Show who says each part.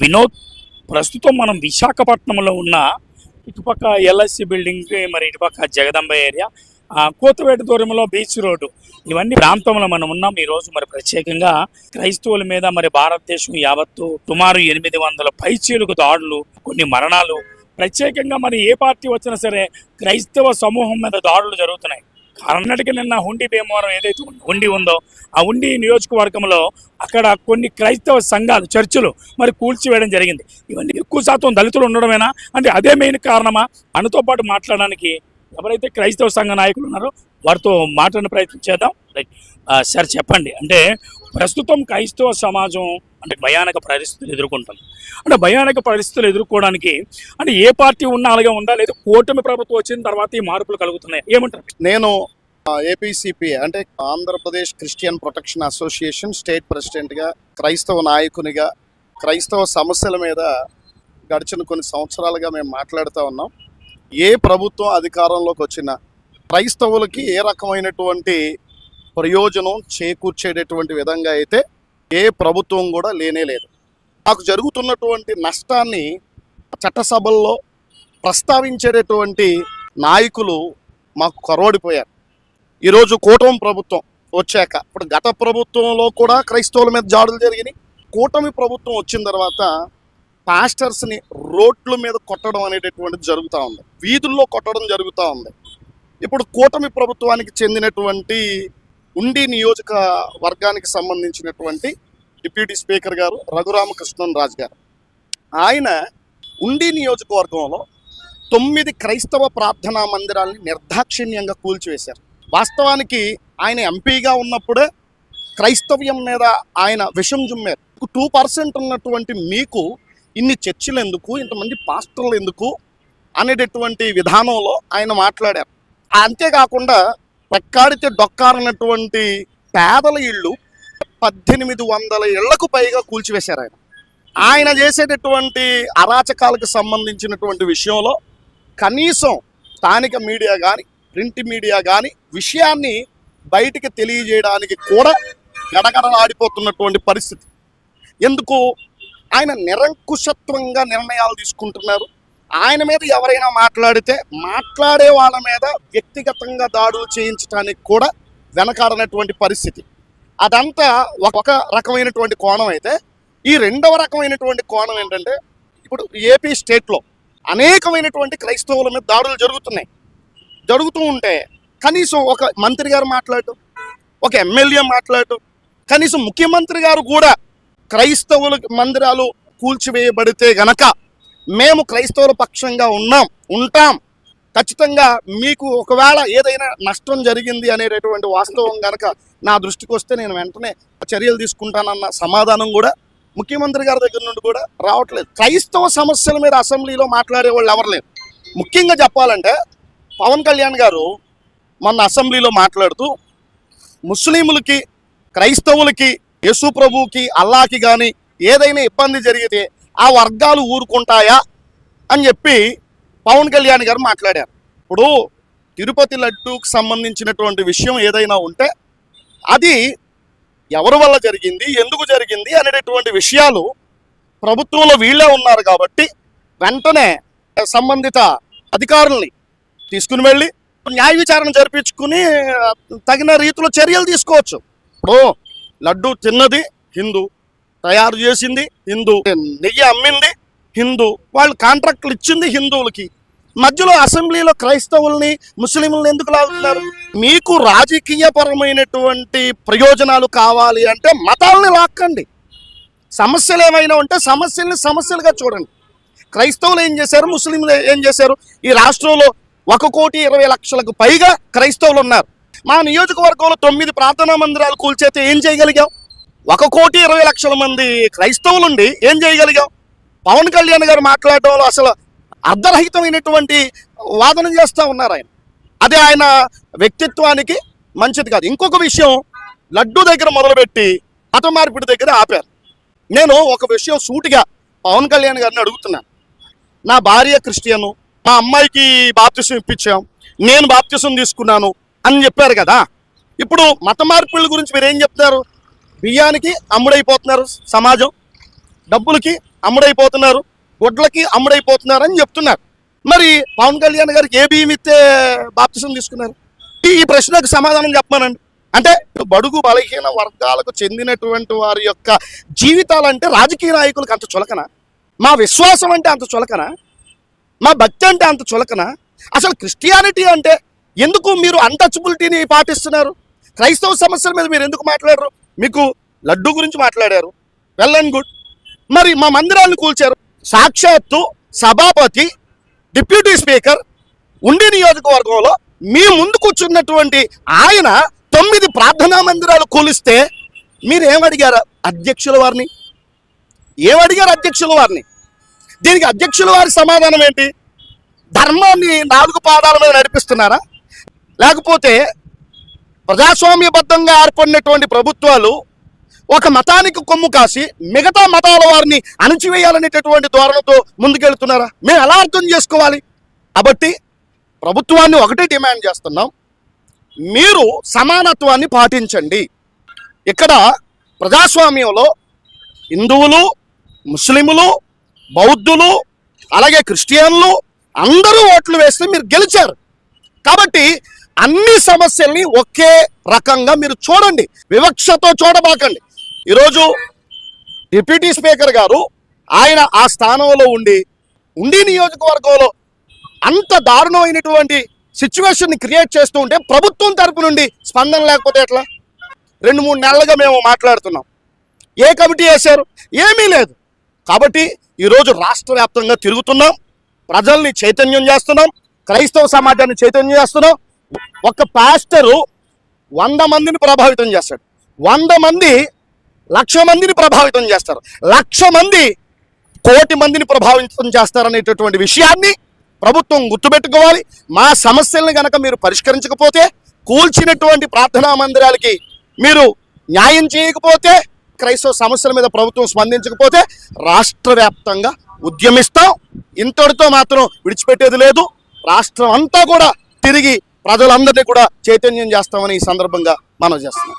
Speaker 1: వినోద్, ప్రస్తుతం మనం విశాఖపట్నంలో ఉన్న ఇటుపక్క ఎల్ఐసి బిల్డింగ్, మరి ఇటుపక్క జగదంబ ఏరియా, కోతవేట దూరంలో బీచ్ రోడ్డు, ఇవన్నీ ప్రాంతంలో మనం ఉన్నాం. ఈరోజు మరి ప్రత్యేకంగా క్రైస్తవుల మీద మరి భారతదేశం యావత్తు సుమారు 800 పైచీలకు దాడులు, కొన్ని మరణాలు. ప్రత్యేకంగా మరి ఏ పార్టీ వచ్చినా సరే క్రైస్తవ సమూహం మీద దాడులు జరుగుతున్నాయి. కర్ణాటక నిన్న హుండీ భీమవరం ఏదైతే హుండీ ఉందో ఆ హుండీ నియోజకవర్గంలో అక్కడ కొన్ని క్రైస్తవ సంఘాలు, చర్చిలు మరి కూల్చివేయడం జరిగింది. ఇవన్నీ ఎక్కువ శాతం దళితులు ఉండడమేనా అంటే అదే మెయిన్ కారణమా? మనతో పాటు మాట్లాడడానికి ఎవరైతే క్రైస్తవ సంఘ నాయకులు ఉన్నారో వారితో మాట్లాడిన ప్రయత్నం చేద్దాం. సార్ చెప్పండి, అంటే ప్రస్తుతం క్రైస్తవ సమాజం అంటే భయానక పరిస్థితులు ఎదుర్కొంటుంది. అంటే భయానక పరిస్థితులు ఎదుర్కోవడానికి అంటే ఏ పార్టీ ఉన్నా అలాగే ఉందా, లేదా కూటమి ప్రభుత్వం వచ్చిన తర్వాత ఈ మార్పులు కలుగుతున్నాయి, ఏమంటారు?
Speaker 2: నేను ఏపీసీపీ అంటే Andhra Pradesh Christian protection association state ప్రెసిడెంట్గా, క్రైస్తవ నాయకునిగా, క్రైస్తవ సమస్యల మీద గడిచిన కొన్ని సంవత్సరాలుగా మేము మాట్లాడుతూ ఉన్నాం. ఏ ప్రభుత్వం అధికారంలోకి వచ్చినా క్రైస్తవులకి ఏ రకమైనటువంటి ప్రయోజనం చేకూర్చేటటువంటి విధంగా అయితే ఏ ప్రభుత్వం కూడా లేనే లేదు. నాకు జరుగుతున్నటువంటి నష్టాన్ని చట్టసభల్లో ప్రస్తావించేటటువంటి నాయకులు మాకు కరోడిపోయారు. ఈరోజు కూటమి ప్రభుత్వం వచ్చాక, ఇప్పుడు గత ప్రభుత్వంలో కూడా క్రైస్తవుల మీద దాడులు జరిగినాయి. కూటమి ప్రభుత్వం వచ్చిన తర్వాత పాస్టర్స్ని రోడ్ల మీద కొట్టడం అనేటటువంటిది జరుగుతూ ఉంది, వీధుల్లో కొట్టడం జరుగుతూ ఉంది. ఇప్పుడు కూటమి ప్రభుత్వానికి చెందినటువంటి ఉండి నియోజకవర్గానికి సంబంధించినటువంటి డిప్యూటీ స్పీకర్ గారు రఘురామకృష్ణన్ రాజు గారు, ఆయన ఉండి నియోజకవర్గంలో 9 క్రైస్తవ ప్రార్థనా మందిరాలని నిర్దాక్షిణ్యంగా కూల్చివేశారు. వాస్తవానికి ఆయన ఎంపీగా ఉన్నప్పుడే క్రైస్తవ్యం మీద ఆయన విషం జుమ్మారు. 2% ఉన్నటువంటి మీకు ఇన్ని చర్చిలు ఎందుకు, ఇంతమంది పాస్టర్లు ఎందుకు అనేటటువంటి విధానంలో ఆయన మాట్లాడారు. అంతేకాకుండా రెక్కాడితే డొక్కారన్నటువంటి పేదల ఇళ్ళు 1800 ఇళ్లకు పైగా కూల్చివేశారు. ఆయన చేసేటటువంటి అరాచకాలకు సంబంధించినటువంటి విషయంలో కనీసం స్థానిక మీడియా కానీ, ప్రింట్ మీడియా కానీ విషయాన్ని బయటికి తెలియజేయడానికి కూడా గడగడలాడిపోతున్నటువంటి పరిస్థితి. ఎందుకు? ఆయన నిరంకుశత్వంగా నిర్ణయాలు తీసుకుంటున్నారు. ఆయన మీద ఎవరైనా మాట్లాడితే మాట్లాడే వాళ్ళ మీద వ్యక్తిగతంగా దాడులు చేయించడానికి కూడా వెనకాడనటువంటి పరిస్థితి. అదంతా ఒక రకమైనటువంటి కోణం అయితే, ఈ రెండవ రకమైనటువంటి కోణం ఏంటంటే, ఇప్పుడు ఏపీ స్టేట్లో అనేకమైనటువంటి క్రైస్తవుల మీద దాడులు జరుగుతూ ఉంటే కనీసం ఒక మంత్రి గారు మాట్లాడటం, ఒక ఎమ్మెల్యే మాట్లాడటం, కనీసం ముఖ్యమంత్రి గారు కూడా క్రైస్తవుల మందిరాలు కూల్చివేయబడితే గనక మేము క్రైస్తవుల పక్షంగా ఉంటాం, ఖచ్చితంగా మీకు ఒకవేళ ఏదైనా నష్టం జరిగింది అనేటటువంటి వాస్తవం కనుక నా దృష్టికి వస్తే నేను వెంటనే చర్యలు తీసుకుంటానన్న సమాధానం కూడా ముఖ్యమంత్రి గారి దగ్గర నుండి కూడా రావట్లేదు. క్రైస్తవ సమస్యల మీద అసెంబ్లీలో మాట్లాడే వాళ్ళు ఎవరు లేరు. ముఖ్యంగా చెప్పాలంటే పవన్ కళ్యాణ్ గారు మొన్న అసెంబ్లీలో మాట్లాడుతూ ముస్లింలకి, క్రైస్తవులకి, యేసు ప్రభువుకి, అల్లాకి కానీ ఏదైనా ఇబ్బంది జరిగితే ఆ వర్గాలు ఊరుకుంటాయా అని చెప్పి పవన్ కళ్యాణ్ గారు మాట్లాడారు. ఇప్పుడు తిరుపతి లడ్డూకి సంబంధించినటువంటి విషయం ఏదైనా ఉంటే అది ఎవరి వల్ల జరిగింది, ఎందుకు జరిగింది అనేటటువంటి విషయాలు ప్రభుత్వంలో వీళ్ళే ఉన్నారు కాబట్టి వెంటనే సంబంధిత అధికారుల్ని తీసుకుని వెళ్ళి న్యాయ విచారణ జరిపించుకుని తగిన రీతిలో చర్యలు తీసుకోవచ్చు. ఇప్పుడు లడ్డూ తిన్నది హిందూ, తయారు చేసింది హిందూ, నెయ్యి అమ్మింది హిందూ, వాళ్ళు కాంట్రాక్టులు ఇచ్చింది హిందువులకి. మధ్యలో అసెంబ్లీలో క్రైస్తవుల్ని, ముస్లింలని ఎందుకు లాగుతున్నారు? మీకు రాజకీయపరమైనటువంటి ప్రయోజనాలు కావాలి అంటే మతాలని లాక్కండి. సమస్యలు ఏమైనా ఉంటే సమస్యల్ని సమస్యలుగా చూడండి. క్రైస్తవులు ఏం చేశారు, ముస్లింలు ఏం చేశారు? ఈ రాష్ట్రంలో 1,20,00,000కు పైగా క్రైస్తవులు ఉన్నారు. మా నియోజకవర్గంలో 9 ప్రార్థనా మందిరాలు కూల్చేస్తే ఏం చేయగలిగాం? 1,20,00,000 మంది క్రైస్తవులుండి ఏం చేయగలిగాం? పవన్ కళ్యాణ్ గారు మాట్లాడటంలో అసలు అర్ధరహితమైనటువంటి వాదన చేస్తూ ఉన్నారు ఆయన. అది ఆయన వ్యక్తిత్వానికి మంచిది కాదు. ఇంకొక విషయం, లడ్డూ దగ్గర మొదలుపెట్టి మత మార్పిడి దగ్గర ఆపారు. నేను ఒక విషయం సూటిగా పవన్ కళ్యాణ్ గారిని అడుగుతున్నాను. నా భార్య క్రిస్టియను, మా అమ్మాయికి బాప్తిసం ఇప్పించాం, నేను బాప్తిసం తీసుకున్నాను అని చెప్పారు కదా. ఇప్పుడు మత మార్పిళ్ళ గురించి మీరు ఏం చెప్తారు? బియ్యానికి అమ్ముడైపోతున్నారు సమాజం, డబ్బులకి అమ్ముడైపోతున్నారు, గుడ్లకి అమ్ముడైపోతున్నారు అని చెప్తున్నారు. మరి పవన్ కళ్యాణ్ గారికి ఏ బియ్యం ఇస్తే బాప్తిసం తీసుకున్నారు? ఈ ప్రశ్నకు సమాధానం చెప్పమనండి. అంటే బడుగు బలహీన వర్గాలకు చెందినటువంటి వారి యొక్క జీవితాలంటే రాజకీయ నాయకులకు అంత చులకన? మా విశ్వాసం అంటే అంత చులకన? మా భక్తి అంటే అంత చులకన? అసలు క్రిస్టియానిటీ అంటే ఎందుకు మీరు అన్టచబిలిటీని పాటిస్తున్నారు? క్రైస్తవ సమస్యల మీద మీరు ఎందుకు మాట్లాడరు? మీకు లడ్డు గురించి మాట్లాడారు, వెల్ అండ్ గుడ్. మరి మా మందిరాలను కూల్చారు. సాక్షాత్తు సభాపతి, డిప్యూటీ స్పీకర్ ఉండి నియోజకవర్గంలో మీ ముందు కూర్చున్నటువంటి ఆయన 9 ప్రార్థనా మందిరాలు కూలిస్తే మీరు ఏమడిగారు అధ్యక్షుల వారిని? ఏమడిగారు అధ్యక్షుల వారిని? దీనికి అధ్యక్షుల వారి సమాధానం ఏంటి? ధర్మాన్ని 4 పాదాల మీద నడిపిస్తున్నారా? లేకపోతే ప్రజాస్వామ్యబద్ధంగా ఏర్పడినటువంటి ప్రభుత్వాలు ఒక మతానికి కొమ్ము కాసి మిగతా మతాల వారిని అణచివేయాలనేటటువంటి ధోరణితో ముందుకెళ్తున్నారా? మేము ఎలా అర్థం చేసుకోవాలి? కాబట్టి ప్రభుత్వాన్ని ఒకటే డిమాండ్ చేస్తున్నాం, మీరు సమానత్వాన్ని పాటించండి. ఇక్కడ ప్రజాస్వామ్యంలో హిందువులు, ముస్లిములు, బౌద్ధులు, అలాగే క్రిస్టియన్లు అందరూ ఓట్లు వేస్తే మీరు గెలిచారు. కాబట్టి అన్ని సమస్యల్ని ఒకే రకంగా మీరు చూడండి, వివక్షతో చూడబాకండి. ఈరోజు డిప్యూటీ స్పీకర్ గారు ఆయన ఆ స్థానంలో ఉండి నియోజకవర్గంలో అంత దారుణమైనటువంటి సిచ్యువేషన్ని క్రియేట్ చేస్తూ ఉంటే ప్రభుత్వం తరపు నుండి స్పందన లేకపోతే ఎట్లా? 2-3 నెలలుగా మేము మాట్లాడుతున్నాం. ఏ కమిటీ వేశారు? ఏమీ లేదు. కాబట్టి ఈరోజు రాష్ట్ర వ్యాప్తంగా తిరుగుతున్నాం, ప్రజల్ని చైతన్యం చేస్తున్నాం, క్రైస్తవ సమాజాన్ని చైతన్యం చేస్తున్నాం. ఒక పాస్టరు 100 మందిని ప్రభావితం చేస్తాడు, 100 మంది 1,00,000 మందిని ప్రభావితం చేస్తారు, 1,00,000 మంది 1,00,00,000 మందిని ప్రభావితం చేస్తారనేటటువంటి విషయాన్ని ప్రభుత్వం గుర్తుపెట్టుకోవాలి. మా సమస్యల్ని గనక మీరు పరిష్కరించకపోతే, కూల్చినటువంటి ప్రార్థనా మందిరాలకి మీరు న్యాయం చేయకపోతే, క్రైస్తవ సమస్యల మీద ప్రభుత్వం స్పందించకపోతే రాష్ట్ర వ్యాప్తంగా ఉద్యమిస్తాం. ఇంతటితో మాత్రం విడిచిపెట్టేది లేదు. రాష్ట్రం అంతా కూడా తిరిగి ప్రజలందరినీ కూడా చైతన్యం చేస్తామని ఈ సందర్భంగా మనం చేస్తున్నాం.